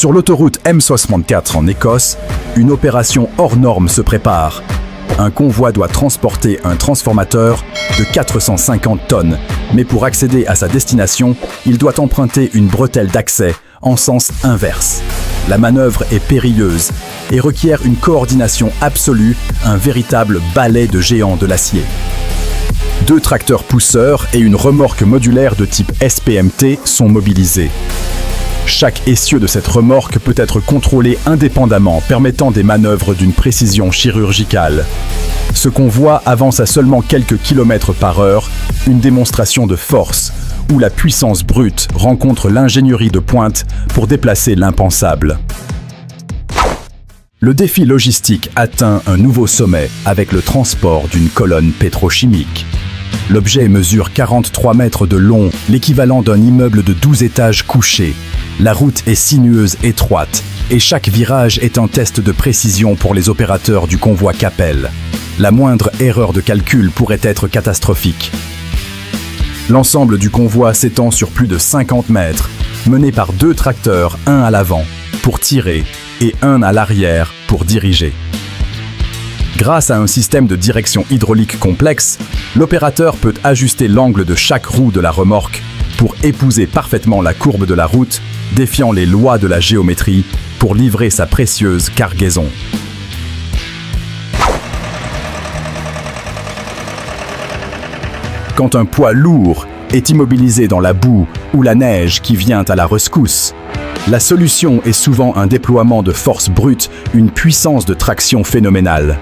Sur l'autoroute M64 en Écosse, une opération hors norme se prépare. Un convoi doit transporter un transformateur de 450 tonnes, mais pour accéder à sa destination, il doit emprunter une bretelle d'accès en sens inverse. La manœuvre est périlleuse et requiert une coordination absolue, un véritable balai de géants de l'acier. 2 tracteurs pousseurs et une remorque modulaire de type SPMT sont mobilisés. Chaque essieu de cette remorque peut être contrôlé indépendamment, permettant des manœuvres d'une précision chirurgicale. Ce convoi avance à seulement quelques kilomètres par heure, une démonstration de force, où la puissance brute rencontre l'ingénierie de pointe pour déplacer l'impensable. Le défi logistique atteint un nouveau sommet avec le transport d'une colonne pétrochimique. L'objet mesure 43 mètres de long, l'équivalent d'un immeuble de 12 étages couché. La route est sinueuse, étroite, et chaque virage est un test de précision pour les opérateurs du convoi Capel. La moindre erreur de calcul pourrait être catastrophique. L'ensemble du convoi s'étend sur plus de 50 mètres, mené par 2 tracteurs, un à l'avant, pour tirer, et un à l'arrière, pour diriger. Grâce à un système de direction hydraulique complexe, l'opérateur peut ajuster l'angle de chaque roue de la remorque pour épouser parfaitement la courbe de la route, défiant les lois de la géométrie pour livrer sa précieuse cargaison. Quand un poids lourd est immobilisé dans la boue ou la neige qui vient à la rescousse, la solution est souvent un déploiement de force brute, une puissance de traction phénoménale.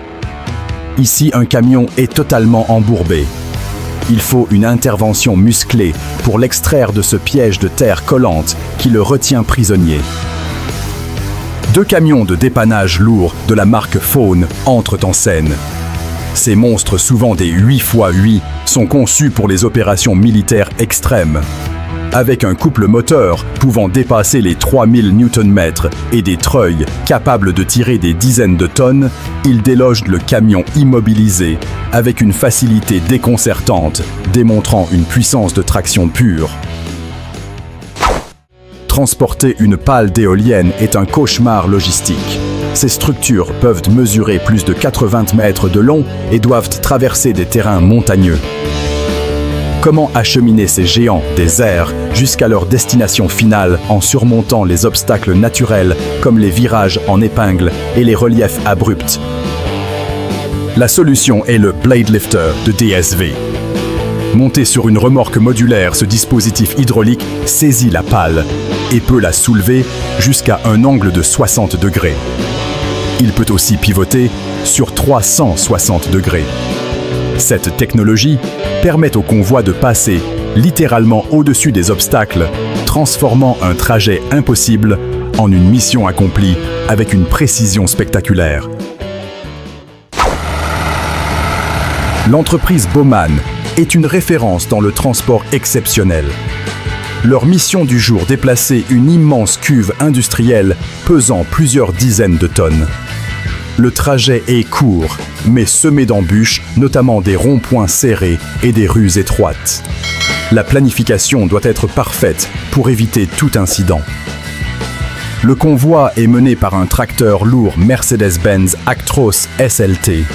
Ici, un camion est totalement embourbé. Il faut une intervention musclée pour l'extraire de ce piège de terre collante qui le retient prisonnier. 2 camions de dépannage lourds de la marque Faune entrent en scène. Ces monstres, souvent des 8x8, sont conçus pour les opérations militaires extrêmes. Avec un couple moteur pouvant dépasser les 3000 Nm et des treuils capables de tirer des dizaines de tonnes, ils délogent le camion immobilisé avec une facilité déconcertante, démontrant une puissance de traction pure. Transporter une pale d'éolienne est un cauchemar logistique. Ces structures peuvent mesurer plus de 80 mètres de long et doivent traverser des terrains montagneux. Comment acheminer ces géants des airs jusqu'à leur destination finale en surmontant les obstacles naturels comme les virages en épingle et les reliefs abrupts? La solution est le Blade Lifter de DSV. Monté sur une remorque modulaire, ce dispositif hydraulique saisit la pale et peut la soulever jusqu'à un angle de 60 degrés. Il peut aussi pivoter sur 360 degrés. Cette technologie permet au convoi de passer littéralement au-dessus des obstacles, transformant un trajet impossible en une mission accomplie avec une précision spectaculaire. L'entreprise Bowman est une référence dans le transport exceptionnel. Leur mission du jour, déplacer une immense cuve industrielle pesant plusieurs dizaines de tonnes. Le trajet est court, mais semé d'embûches, notamment des ronds-points serrés et des rues étroites. La planification doit être parfaite pour éviter tout incident. Le convoi est mené par un tracteur lourd Mercedes-Benz Actros SLT.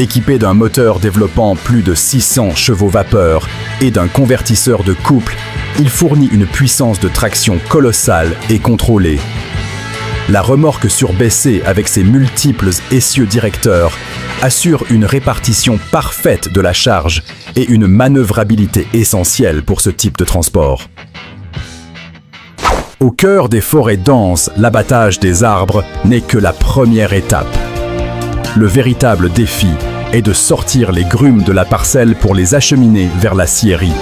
Équipé d'un moteur développant plus de 600 chevaux-vapeur et d'un convertisseur de couple, il fournit une puissance de traction colossale et contrôlée. La remorque surbaissée avec ses multiples essieux directeurs assure une répartition parfaite de la charge et une manœuvrabilité essentielle pour ce type de transport. Au cœur des forêts denses, l'abattage des arbres n'est que la première étape. Le véritable défi est de sortir les grumes de la parcelle pour les acheminer vers la scierie.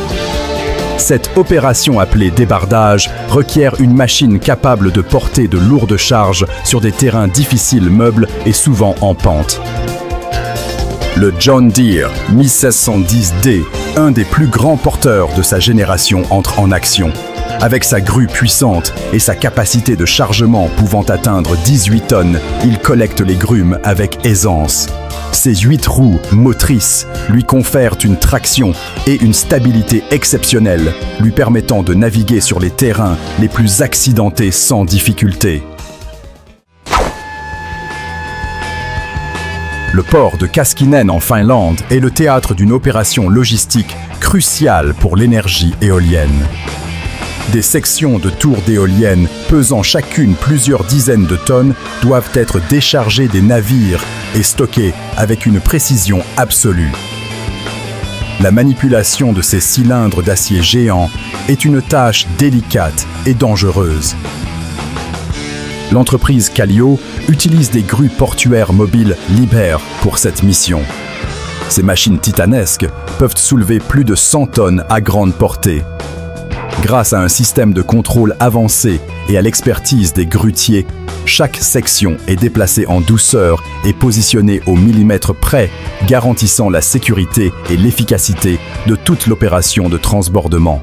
Cette opération appelée débardage requiert une machine capable de porter de lourdes charges sur des terrains difficiles, meubles et souvent en pente. Le John Deere 1610D, un des plus grands porteurs de sa génération, entre en action. Avec sa grue puissante et sa capacité de chargement pouvant atteindre 18 tonnes, il collecte les grumes avec aisance. Ses 8 roues motrices lui confèrent une traction et une stabilité exceptionnelles, lui permettant de naviguer sur les terrains les plus accidentés sans difficulté. Le port de Kaskinen en Finlande est le théâtre d'une opération logistique cruciale pour l'énergie éolienne. Des sections de tours d'éoliennes pesant chacune plusieurs dizaines de tonnes doivent être déchargées des navires et stockées avec une précision absolue. La manipulation de ces cylindres d'acier géants est une tâche délicate et dangereuse. L'entreprise Kallio utilise des grues portuaires mobiles Liebherr pour cette mission. Ces machines titanesques peuvent soulever plus de 100 tonnes à grande portée. Grâce à un système de contrôle avancé et à l'expertise des grutiers, chaque section est déplacée en douceur et positionnée au millimètre près, garantissant la sécurité et l'efficacité de toute l'opération de transbordement.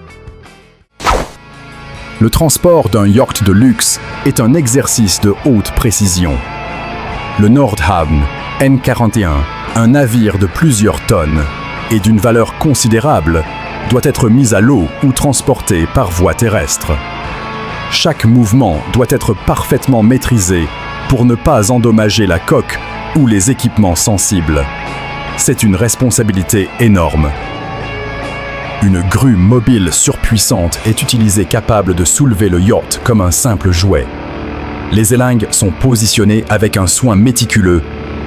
Le transport d'un yacht de luxe est un exercice de haute précision. Le Nordhavn N41, un navire de plusieurs tonnes et d'une valeur considérable, doit être mis à l'eau ou transporté par voie terrestre. Chaque mouvement doit être parfaitement maîtrisé pour ne pas endommager la coque ou les équipements sensibles. C'est une responsabilité énorme. Une grue mobile surpuissante est utilisée capable de soulever le yacht comme un simple jouet. Les élingues sont positionnées avec un soin méticuleux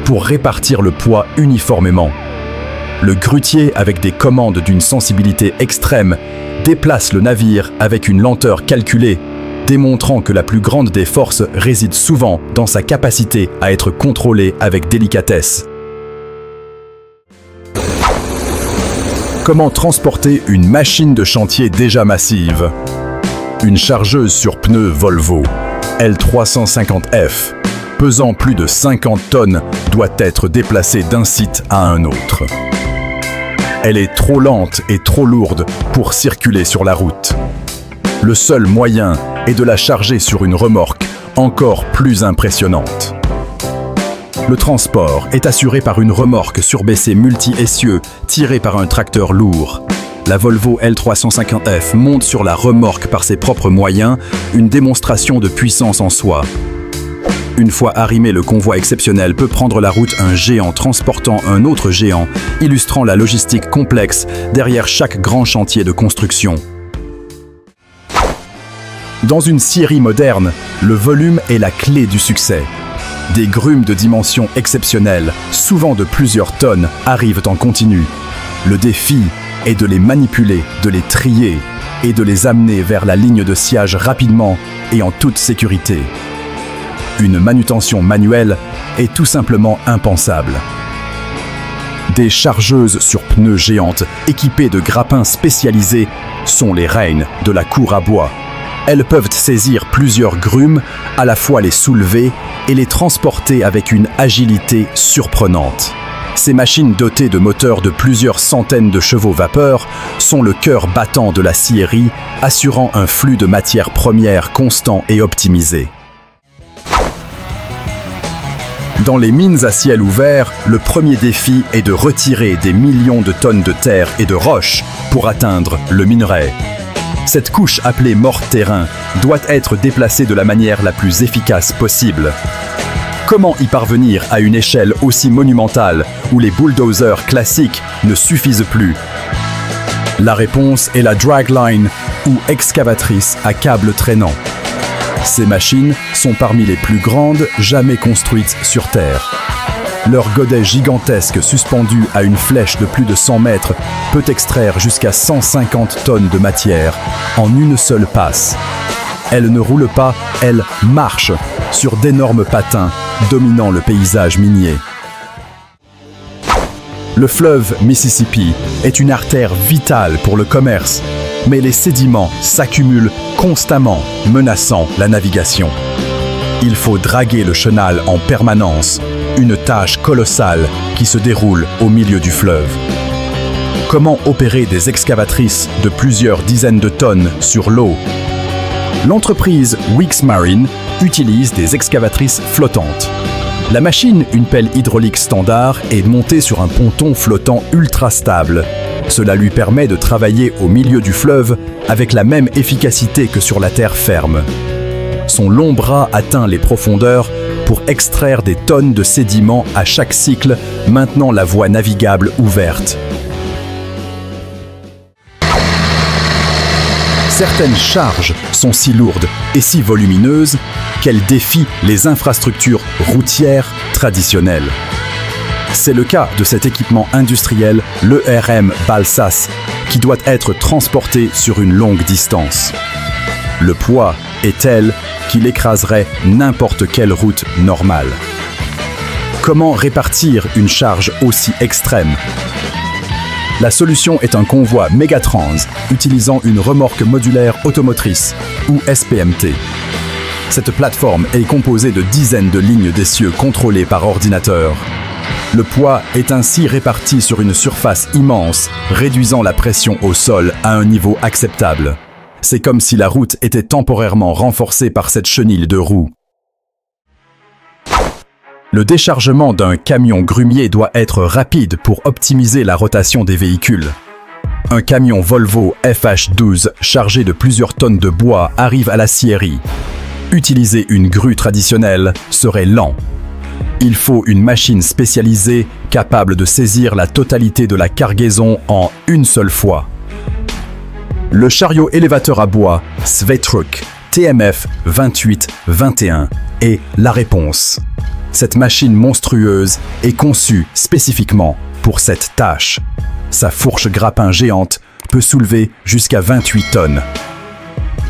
pour répartir le poids uniformément. Le grutier, avec des commandes d'une sensibilité extrême, déplace le navire avec une lenteur calculée, démontrant que la plus grande des forces réside souvent dans sa capacité à être contrôlée avec délicatesse. Comment transporter une machine de chantier déjà massive? Une chargeuse sur pneus Volvo L350F, pesant plus de 50 tonnes, doit être déplacée d'un site à un autre. Elle est trop lente et trop lourde pour circuler sur la route. Le seul moyen est de la charger sur une remorque encore plus impressionnante. Le transport est assuré par une remorque surbaissée multi-essieux tirée par un tracteur lourd. La Volvo L350F monte sur la remorque par ses propres moyens, une démonstration de puissance en soi. Une fois arrimé, le convoi exceptionnel peut prendre la route un géant transportant un autre géant, illustrant la logistique complexe derrière chaque grand chantier de construction. Dans une scierie moderne, le volume est la clé du succès. Des grumes de dimensions exceptionnelles, souvent de plusieurs tonnes, arrivent en continu. Le défi est de les manipuler, de les trier et de les amener vers la ligne de sciage rapidement et en toute sécurité. Une manutention manuelle est tout simplement impensable. Des chargeuses sur pneus géantes équipées de grappins spécialisés sont les reines de la cour à bois. Elles peuvent saisir plusieurs grumes, à la fois les soulever et les transporter avec une agilité surprenante. Ces machines dotées de moteurs de plusieurs centaines de chevaux vapeur sont le cœur battant de la scierie, assurant un flux de matières premières constant et optimisé. Dans les mines à ciel ouvert, le premier défi est de retirer des millions de tonnes de terre et de roches pour atteindre le minerai. Cette couche appelée morte-terrain doit être déplacée de la manière la plus efficace possible. Comment y parvenir à une échelle aussi monumentale où les bulldozers classiques ne suffisent plus? La réponse est la dragline ou excavatrice à câble traînant. Ces machines sont parmi les plus grandes jamais construites sur Terre. Leur godet gigantesque suspendu à une flèche de plus de 100 mètres peut extraire jusqu'à 150 tonnes de matière en une seule passe. Elle ne roule pas, elle marche sur d'énormes patins dominant le paysage minier. Le fleuve Mississippi est une artère vitale pour le commerce, mais les sédiments s'accumulent constamment, menaçant la navigation. Il faut draguer le chenal en permanence, une tâche colossale qui se déroule au milieu du fleuve. Comment opérer des excavatrices de plusieurs dizaines de tonnes sur l'eau? L'entreprise Weeks Marine utilise des excavatrices flottantes. La machine, une pelle hydraulique standard, est montée sur un ponton flottant ultra stable. Cela lui permet de travailler au milieu du fleuve avec la même efficacité que sur la terre ferme. Son long bras atteint les profondeurs pour extraire des tonnes de sédiments à chaque cycle, maintenant la voie navigable ouverte. Certaines charges sont si lourdes et si volumineuses qu'elles défient les infrastructures routières traditionnelles. C'est le cas de cet équipement industriel, l'ERM Balsas, qui doit être transporté sur une longue distance. Le poids est tel qu'il écraserait n'importe quelle route normale. Comment répartir une charge aussi extrême ? La solution est un convoi Megatrans utilisant une remorque modulaire automotrice, ou SPMT. Cette plateforme est composée de dizaines de lignes d'essieux contrôlées par ordinateur. Le poids est ainsi réparti sur une surface immense, réduisant la pression au sol à un niveau acceptable. C'est comme si la route était temporairement renforcée par cette chenille de roues. Le déchargement d'un camion grumier doit être rapide pour optimiser la rotation des véhicules. Un camion Volvo FH12 chargé de plusieurs tonnes de bois arrive à la scierie. Utiliser une grue traditionnelle serait lent. Il faut une machine spécialisée capable de saisir la totalité de la cargaison en une seule fois. Le chariot élévateur à bois Svetruk TMF 2821 est la réponse. Cette machine monstrueuse est conçue spécifiquement pour cette tâche. Sa fourche grappin géante peut soulever jusqu'à 28 tonnes.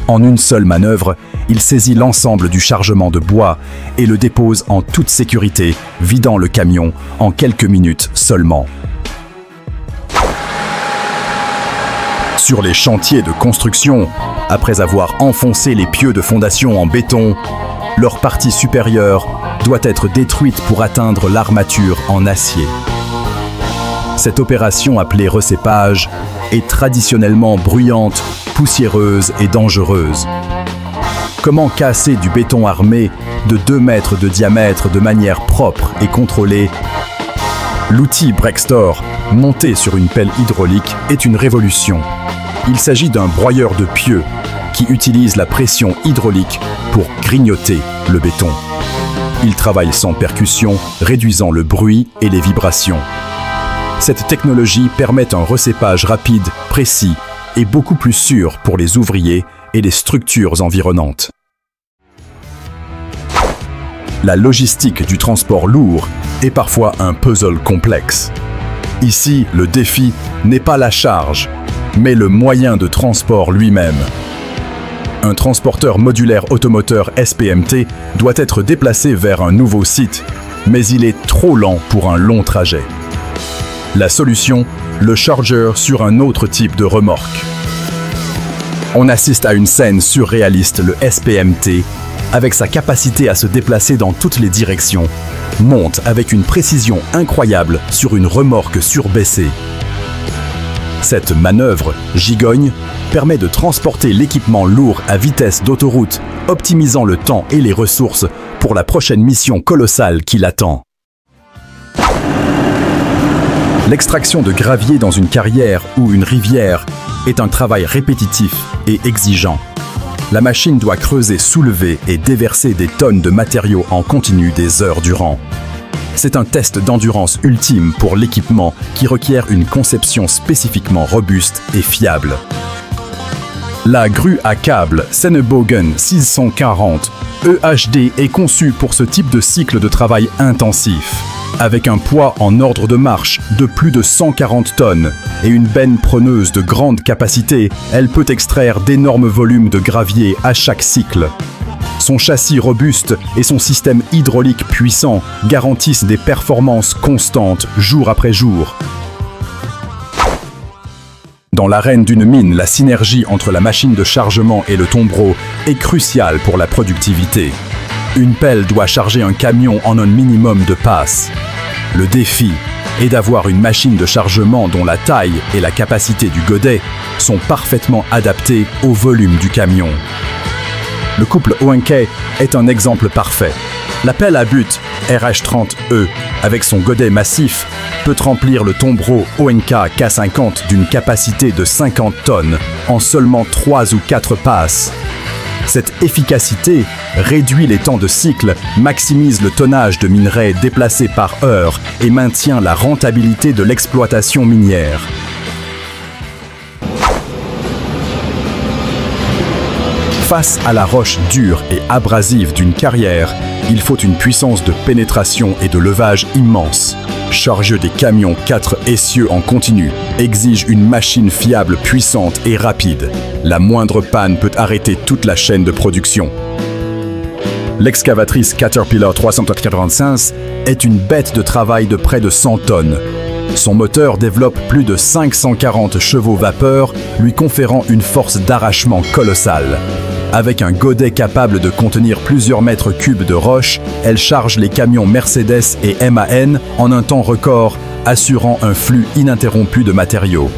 En une seule manœuvre, il saisit l'ensemble du chargement de bois et le dépose en toute sécurité, vidant le camion en quelques minutes seulement. Sur les chantiers de construction, après avoir enfoncé les pieux de fondation en béton, leur partie supérieure doit être détruite pour atteindre l'armature en acier. Cette opération appelée recépage est traditionnellement bruyante, poussiéreuse et dangereuse. Comment casser du béton armé de 2 mètres de diamètre de manière propre et contrôlée? L'outil Brextor, monté sur une pelle hydraulique, est une révolution. Il s'agit d'un broyeur de pieux qui utilise la pression hydraulique pour grignoter le béton. Il travaille sans percussion, réduisant le bruit et les vibrations. Cette technologie permet un recépage rapide, précis et beaucoup plus sûr pour les ouvriers et les structures environnantes. La logistique du transport lourd est parfois un puzzle complexe. Ici, le défi n'est pas la charge, mais le moyen de transport lui-même. Un transporteur modulaire automoteur SPMT doit être déplacé vers un nouveau site, mais il est trop lent pour un long trajet. La solution, le charger sur un autre type de remorque. On assiste à une scène surréaliste, le SPMT, avec sa capacité à se déplacer dans toutes les directions, monte avec une précision incroyable sur une remorque surbaissée. Cette manœuvre, gigogne, permet de transporter l'équipement lourd à vitesse d'autoroute, optimisant le temps et les ressources pour la prochaine mission colossale qui l'attend. L'extraction de gravier dans une carrière ou une rivière est un travail répétitif et exigeant. La machine doit creuser, soulever et déverser des tonnes de matériaux en continu des heures durant. C'est un test d'endurance ultime pour l'équipement qui requiert une conception spécifiquement robuste et fiable. La grue à câble Sennebogen 640 EHD est conçue pour ce type de cycle de travail intensif. Avec un poids en ordre de marche de plus de 140 tonnes et une benne preneuse de grande capacité, elle peut extraire d'énormes volumes de gravier à chaque cycle. Son châssis robuste et son système hydraulique puissant garantissent des performances constantes jour après jour. Dans l'arène d'une mine, la synergie entre la machine de chargement et le tombereau est cruciale pour la productivité. Une pelle doit charger un camion en un minimum de passes. Le défi est d'avoir une machine de chargement dont la taille et la capacité du godet sont parfaitement adaptées au volume du camion. Le couple Oenke est un exemple parfait. La pelle à butte RH30E, avec son godet massif, peut remplir le tombereau ONK K50 d'une capacité de 50 tonnes en seulement 3 ou 4 passes. Cette efficacité réduit les temps de cycle, maximise le tonnage de minerais déplacés par heure et maintient la rentabilité de l'exploitation minière. Face à la roche dure et abrasive d'une carrière, il faut une puissance de pénétration et de levage immense. Charger des camions 4 essieux en continu exige une machine fiable, puissante et rapide. La moindre panne peut arrêter toute la chaîne de production. L'excavatrice Caterpillar 385 est une bête de travail de près de 100 tonnes. Son moteur développe plus de 540 chevaux vapeur, lui conférant une force d'arrachement colossale. Avec un godet capable de contenir plusieurs mètres cubes de roche, elle charge les camions Mercedes et MAN en un temps record, assurant un flux ininterrompu de matériaux.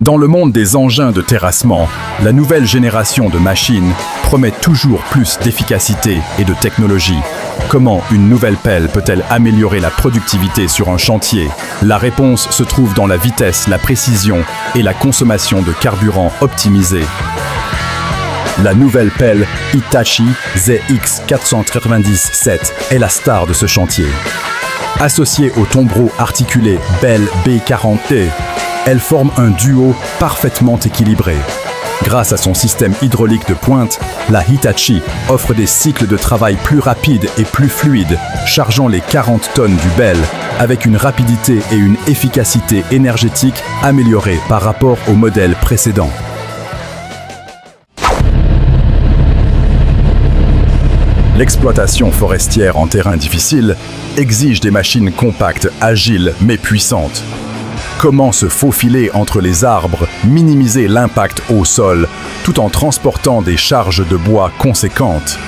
Dans le monde des engins de terrassement, la nouvelle génération de machines promet toujours plus d'efficacité et de technologie. Comment une nouvelle pelle peut-elle améliorer la productivité sur un chantier? La réponse se trouve dans la vitesse, la précision et la consommation de carburant optimisée. La nouvelle pelle Hitachi ZX497 est la star de ce chantier. Associée au tombereau articulé Bell B40E, elle forme un duo parfaitement équilibré. Grâce à son système hydraulique de pointe, la Hitachi offre des cycles de travail plus rapides et plus fluides, chargeant les 40 tonnes du Bell avec une rapidité et une efficacité énergétique améliorées par rapport au modèle précédent. L'exploitation forestière en terrain difficile exige des machines compactes, agiles mais puissantes. Comment se faufiler entre les arbres, minimiser l'impact au sol, tout en transportant des charges de bois conséquentes?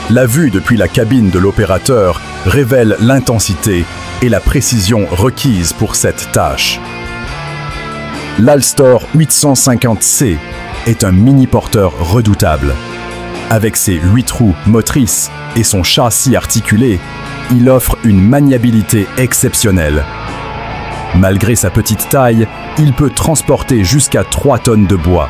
La vue depuis la cabine de l'opérateur révèle l'intensité et la précision requises pour cette tâche. L'Alstor 850C est un mini-porteur redoutable. Avec ses 8 roues motrices et son châssis articulé, il offre une maniabilité exceptionnelle. Malgré sa petite taille, il peut transporter jusqu'à 3 tonnes de bois.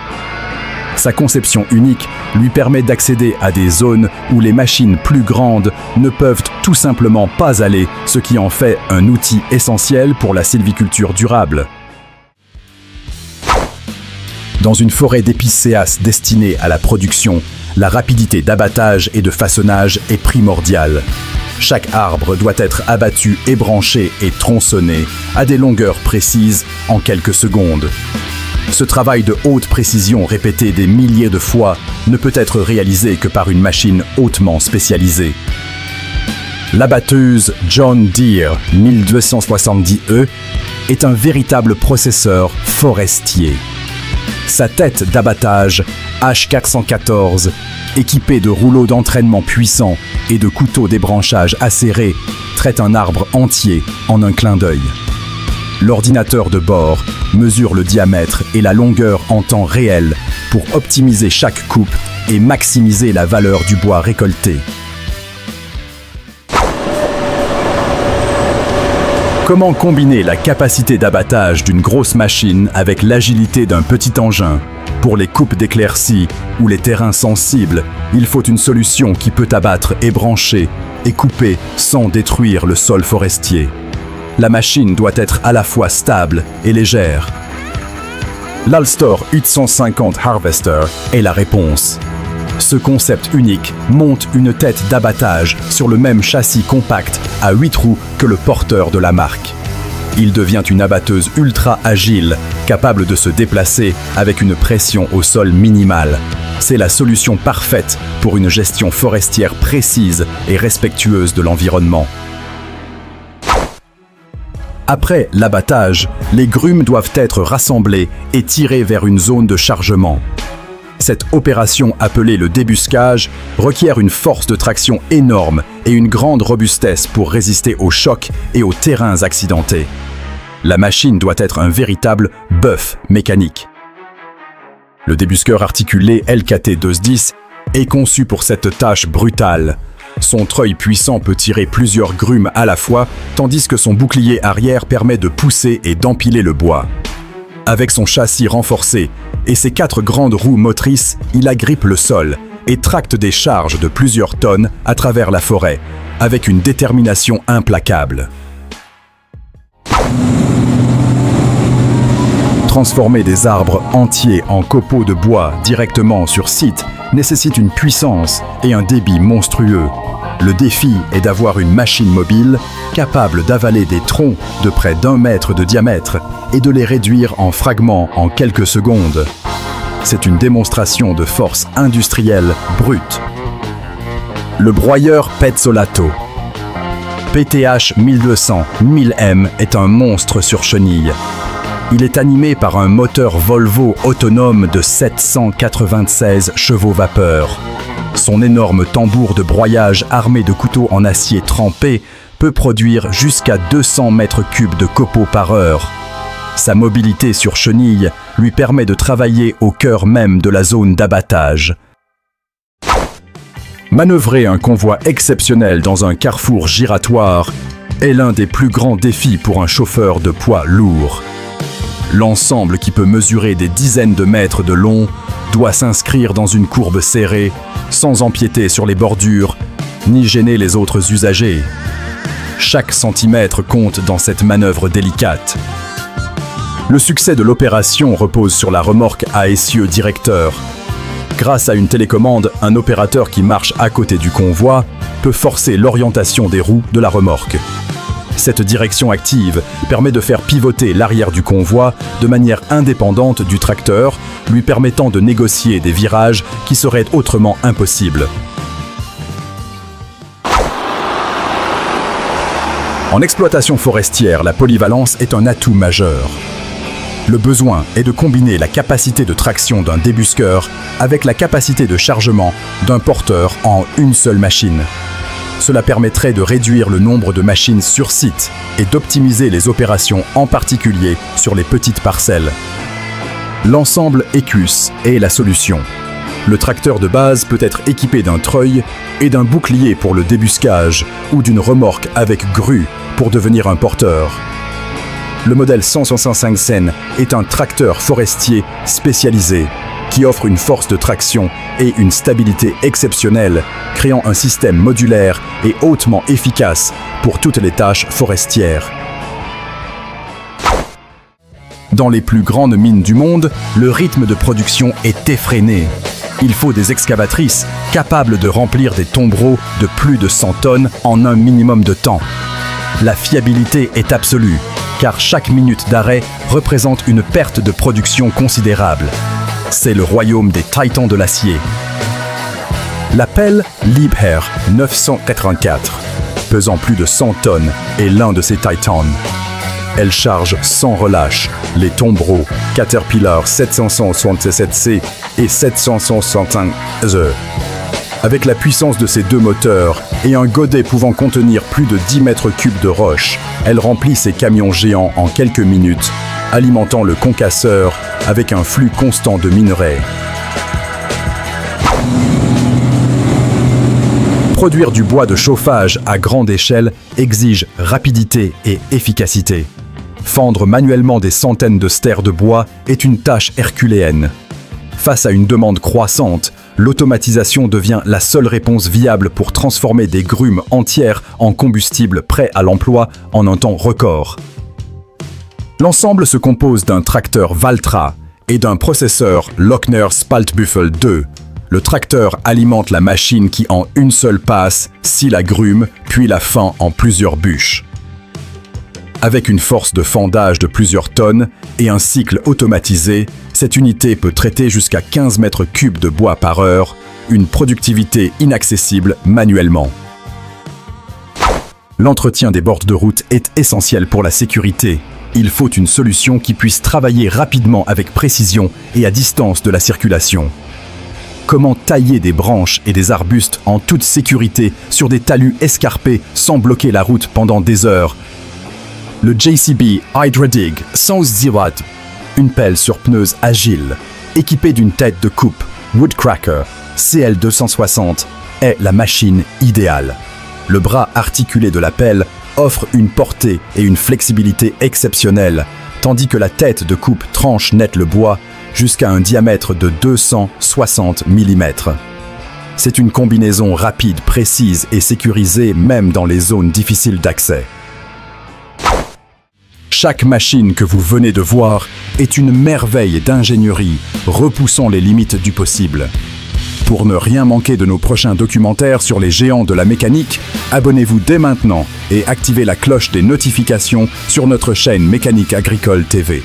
Sa conception unique lui permet d'accéder à des zones où les machines plus grandes ne peuvent tout simplement pas aller, ce qui en fait un outil essentiel pour la sylviculture durable. Dans une forêt d'épicéas destinée à la production, la rapidité d'abattage et de façonnage est primordiale. Chaque arbre doit être abattu, ébranché et tronçonné à des longueurs précises en quelques secondes. Ce travail de haute précision répété des milliers de fois ne peut être réalisé que par une machine hautement spécialisée. L'abatteuse John Deere 1270E est un véritable processeur forestier. Sa tête d'abattage H414, équipée de rouleaux d'entraînement puissants et de couteaux débranchage acérés, traite un arbre entier en un clin d'œil. L'ordinateur de bord mesure le diamètre et la longueur en temps réel pour optimiser chaque coupe et maximiser la valeur du bois récolté. Comment combiner la capacité d'abattage d'une grosse machine avec l'agilité d'un petit engin? Pour les coupes d'éclaircies ou les terrains sensibles, il faut une solution qui peut abattre, ébrancher et couper sans détruire le sol forestier. La machine doit être à la fois stable et légère. L'Alstor 850 Harvester est la réponse. Ce concept unique monte une tête d'abattage sur le même châssis compact à 8 roues que le porteur de la marque. Il devient une abatteuse ultra agile, capable de se déplacer avec une pression au sol minimale. C'est la solution parfaite pour une gestion forestière précise et respectueuse de l'environnement. Après l'abattage, les grumes doivent être rassemblées et tirées vers une zone de chargement. Cette opération appelée le débuscage requiert une force de traction énorme et une grande robustesse pour résister aux chocs et aux terrains accidentés. La machine doit être un véritable bœuf mécanique. Le débusqueur articulé LKT 210 est conçu pour cette tâche brutale. Son treuil puissant peut tirer plusieurs grumes à la fois, tandis que son bouclier arrière permet de pousser et d'empiler le bois. Avec son châssis renforcé et ses 4 grandes roues motrices, il agrippe le sol et tracte des charges de plusieurs tonnes à travers la forêt, avec une détermination implacable. Transformer des arbres entiers en copeaux de bois directement sur site nécessite une puissance et un débit monstrueux. Le défi est d'avoir une machine mobile capable d'avaler des troncs de près d'1 mètre de diamètre et de les réduire en fragments en quelques secondes. C'est une démonstration de force industrielle brute. Le broyeur Pezzolato. PTH 1200-1000M est un monstre sur chenille. Il est animé par un moteur Volvo autonome de 796 chevaux vapeur. Son énorme tambour de broyage armé de couteaux en acier trempé peut produire jusqu'à 200 mètres cubes de copeaux par heure. Sa mobilité sur chenille lui permet de travailler au cœur même de la zone d'abattage. Manœuvrer un convoi exceptionnel dans un carrefour giratoire est l'un des plus grands défis pour un chauffeur de poids lourd. L'ensemble, qui peut mesurer des dizaines de mètres de long, doit s'inscrire dans une courbe serrée, sans empiéter sur les bordures, ni gêner les autres usagers. Chaque centimètre compte dans cette manœuvre délicate. Le succès de l'opération repose sur la remorque à essieu directeur. Grâce à une télécommande, un opérateur qui marche à côté du convoi peut forcer l'orientation des roues de la remorque. Cette direction active permet de faire pivoter l'arrière du convoi de manière indépendante du tracteur, lui permettant de négocier des virages qui seraient autrement impossibles. En exploitation forestière, la polyvalence est un atout majeur. Le besoin est de combiner la capacité de traction d'un débusqueur avec la capacité de chargement d'un porteur en une seule machine. Cela permettrait de réduire le nombre de machines sur site et d'optimiser les opérations, en particulier sur les petites parcelles. L'ensemble EQUS est la solution. Le tracteur de base peut être équipé d'un treuil et d'un bouclier pour le débuscage ou d'une remorque avec grue pour devenir un porteur. Le modèle 165 Sen est un tracteur forestier spécialisé qui offre une force de traction et une stabilité exceptionnelle, créant un système modulaire et hautement efficace pour toutes les tâches forestières. Dans les plus grandes mines du monde, le rythme de production est effréné. Il faut des excavatrices capables de remplir des tombereaux de plus de 100 tonnes en un minimum de temps. La fiabilité est absolue, car chaque minute d'arrêt représente une perte de production considérable. C'est le royaume des titans de l'acier. La pelle Liebherr 984, pesant plus de 100 tonnes, est l'un de ces titans. Elle charge sans relâche les tombereaux Caterpillar 767C et 765E. Avec la puissance de ces deux moteurs et un godet pouvant contenir plus de 10 mètres cubes de roche, elle remplit ses camions géants en quelques minutes, alimentant le concasseur avec un flux constant de minerais. Produire du bois de chauffage à grande échelle exige rapidité et efficacité. Fendre manuellement des centaines de stères de bois est une tâche herculéenne. Face à une demande croissante, l'automatisation devient la seule réponse viable pour transformer des grumes entières en combustible prêt à l'emploi en un temps record. L'ensemble se compose d'un tracteur Valtra et d'un processeur Lochner Spaltbüffel 2. Le tracteur alimente la machine qui, en une seule passe, scie la grume, puis la fend en plusieurs bûches. Avec une force de fendage de plusieurs tonnes et un cycle automatisé, cette unité peut traiter jusqu'à 15 mètres cubes de bois par heure, une productivité inaccessible manuellement. L'entretien des bords de route est essentiel pour la sécurité. Il faut une solution qui puisse travailler rapidement avec précision et à distance de la circulation. Comment tailler des branches et des arbustes en toute sécurité sur des talus escarpés sans bloquer la route pendant des heures? Le JCB Hydra-Dig 110 watts, une pelle sur pneus agile, équipée d'une tête de coupe Woodcracker CL260 est la machine idéale. Le bras articulé de la pelle offre une portée et une flexibilité exceptionnelles, tandis que la tête de coupe tranche net le bois jusqu'à un diamètre de 260 mm. C'est une combinaison rapide, précise et sécurisée même dans les zones difficiles d'accès. Chaque machine que vous venez de voir est une merveille d'ingénierie, repoussant les limites du possible. Pour ne rien manquer de nos prochains documentaires sur les géants de la mécanique, abonnez-vous dès maintenant et activez la cloche des notifications sur notre chaîne Mécanique Agricole TV.